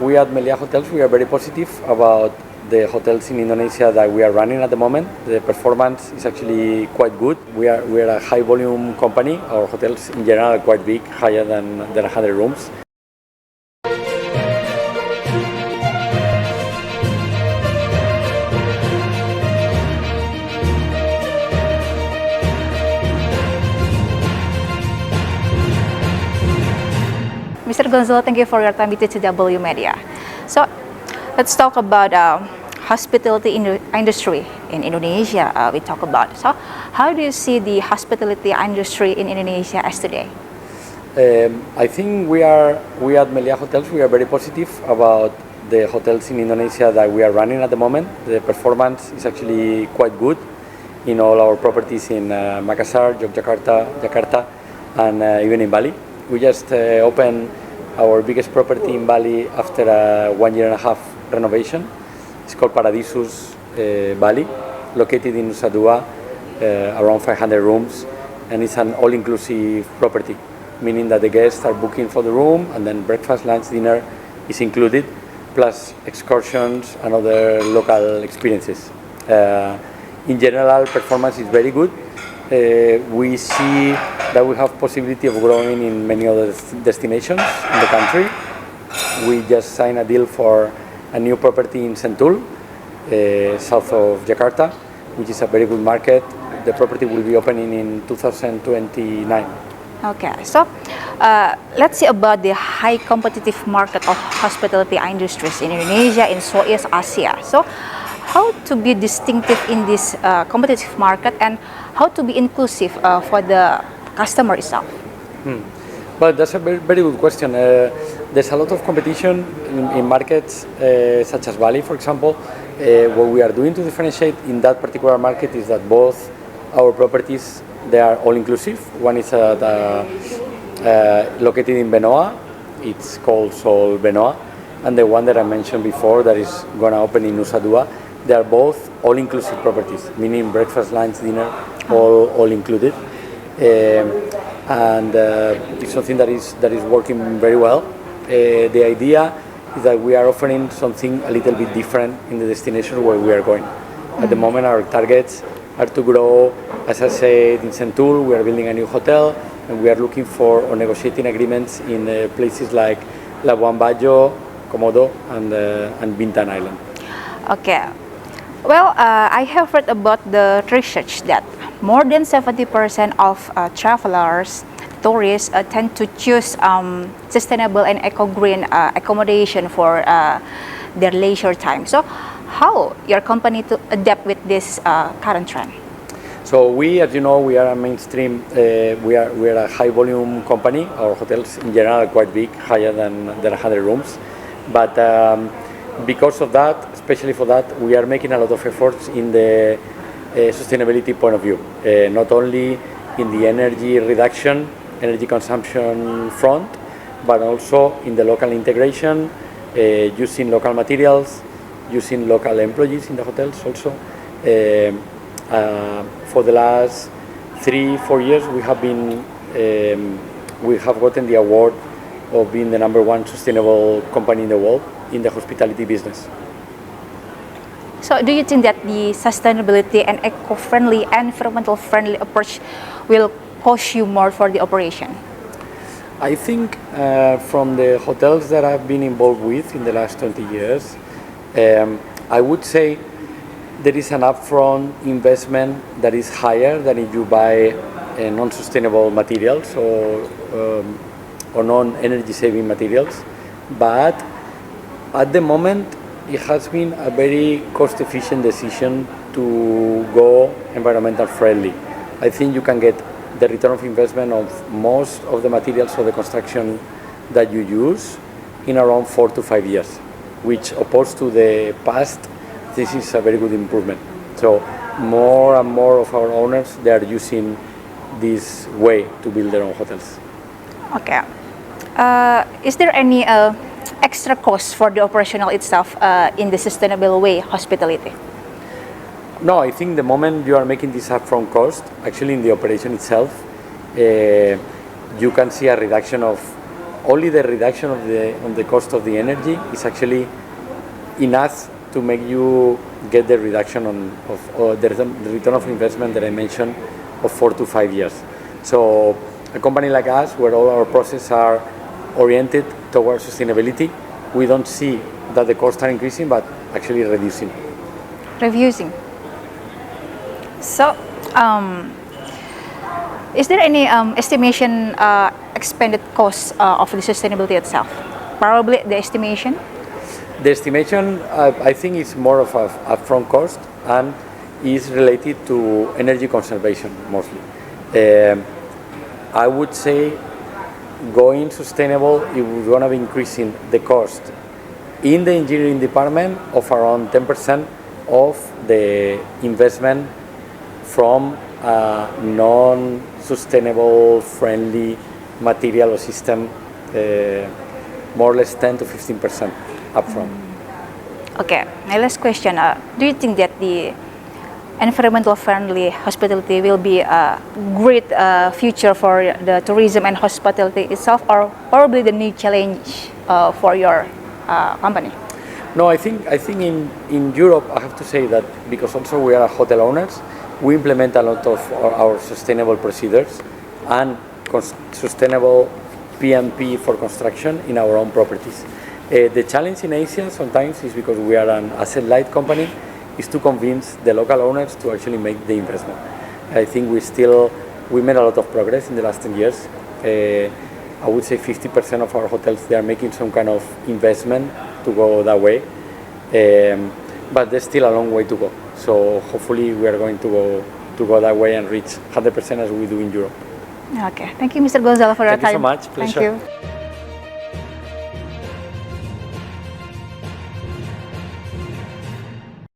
We at Melia Hotels, we are very positive about the hotels in Indonesia that we are running at the moment. The performance is actually quite good. We are a high volume company. Our hotels in general are quite big, higher than 100 rooms. Mr. Gonzalo, thank you for your time with TTW Media. So, let's talk about hospitality industry in Indonesia. We talk about. So, how do you see the hospitality industry in Indonesia as today? I think we at Melia Hotels, we are very positive about the hotels in Indonesia that we are running at the moment. The performance is actually quite good in all our properties in Makasar, Jakarta, and even in Bali. We just opened our biggest property in Bali after a 1.5 year renovation. It's called Paradisus Bali, located in Nusa Dua, around 500 rooms, and it's an all-inclusive property, meaning that the guests are booking for the room, and then breakfast, lunch, dinner is included, plus excursions and other local experiences. In general, performance is very good. We see that we have possibility of growing in many other destinations in the country. We just signed a deal for a new property in Sentul, south of Jakarta, which is a very good market. The property will be opening in 2029. Okay, so let's see about the high competitive market of hospitality industries in Indonesia, in Southeast Asia. So, how to be distinctive in this competitive market, and how to be inclusive for the customer itself? Well, that's a very good question. There's a lot of competition in markets such as Bali, for example. What we are doing to differentiate in that particular market is that both our properties, they are all-inclusive. One is located in Benoa. It's called Sol Benoa. And the one that I mentioned before that is going to open in Nusa Dua, they are both all-inclusive properties, meaning breakfast, lunch, dinner, all included. And it's something that is working very well. The idea is that we are offering something a little bit different in the destination where we are going. At the moment, our targets are to grow, as I said, in Sentul. We are building a new hotel, and we are looking for or negotiating agreements in places like Luan Bajjo, Komodo, and Bintan Island. Okay. Well, I have read about the research that more than 70% of travelers, tourists, tend to choose sustainable and eco-green accommodation for their leisure time. So, how your company to adapt with this current trend? So we, as you know, we are a mainstream. We are a high-volume company. Our hotels in general are quite big, higher than 100 rooms. But because of that, especially for that, we are making a lot of efforts in the sustainability point of view. Not only in the energy reduction, energy consumption front, but also in the local integration, using local materials, using local employees in the hotels also. For the last 3-4 years, we have gotten the award of being the #1 sustainable company in the world in the hospitality business. So, do you think that the sustainability and eco-friendly, environmental friendly approach will cost you more for the operation? I think from the hotels that I've been involved with in the last 20 years, I would say there is an upfront investment that is higher than if you buy non-sustainable materials or non-energy saving materials. But at the moment, it has been a very cost-efficient decision to go environmental friendly. I think you can get the return of investment of most of the materials of the construction that you use in around 4 to 5 years, which opposed to the past, this is a very good improvement. So more and more of our owners, they are using this way to build their own hotels. Okay. Is there any extra cost for the operational itself in the sustainable way hospitality? No, I think the moment you are making this upfront cost, actually in the operation itself, you can see a reduction of only the reduction of the cost of the energy is actually enough to make you get the reduction of the return of investment that I mentioned of 4 to 5 years. So a company like us, where all our processes are oriented towards sustainability, we don't see that the costs are increasing, but actually reducing. Reducing. So, is there any estimation expended cost of the sustainability itself? Probably the estimation? The estimation, I think, is more of a upfront cost and is related to energy conservation mostly. I would say going sustainable, it was going to be increasing the cost in the engineering department of around 10% of the investment from non-sustainable friendly material or system, more or less 10 to 15% upfront. Okay, my last question. Do you think that the environmental friendly hospitality will be a great future for the tourism and hospitality itself, or probably the new challenge for your company? No, I think in Europe, I have to say that because also we are hotel owners, we implement a lot of our sustainable procedures and sustainable P&P for construction in our own properties. The challenge in Asia sometimes is because we are an asset-light company, is to convince the local owners to actually make the investment. I think we made a lot of progress in the last 10 years. I would say 50% of our hotels, they are making some kind of investment to go that way. But there's still a long way to go. So hopefully we are going to go that way and reach 100% as we do in Europe. Okay, thank you, Mr. Gonzalo, for your time. Thank you so much. Pleasure. Thank you.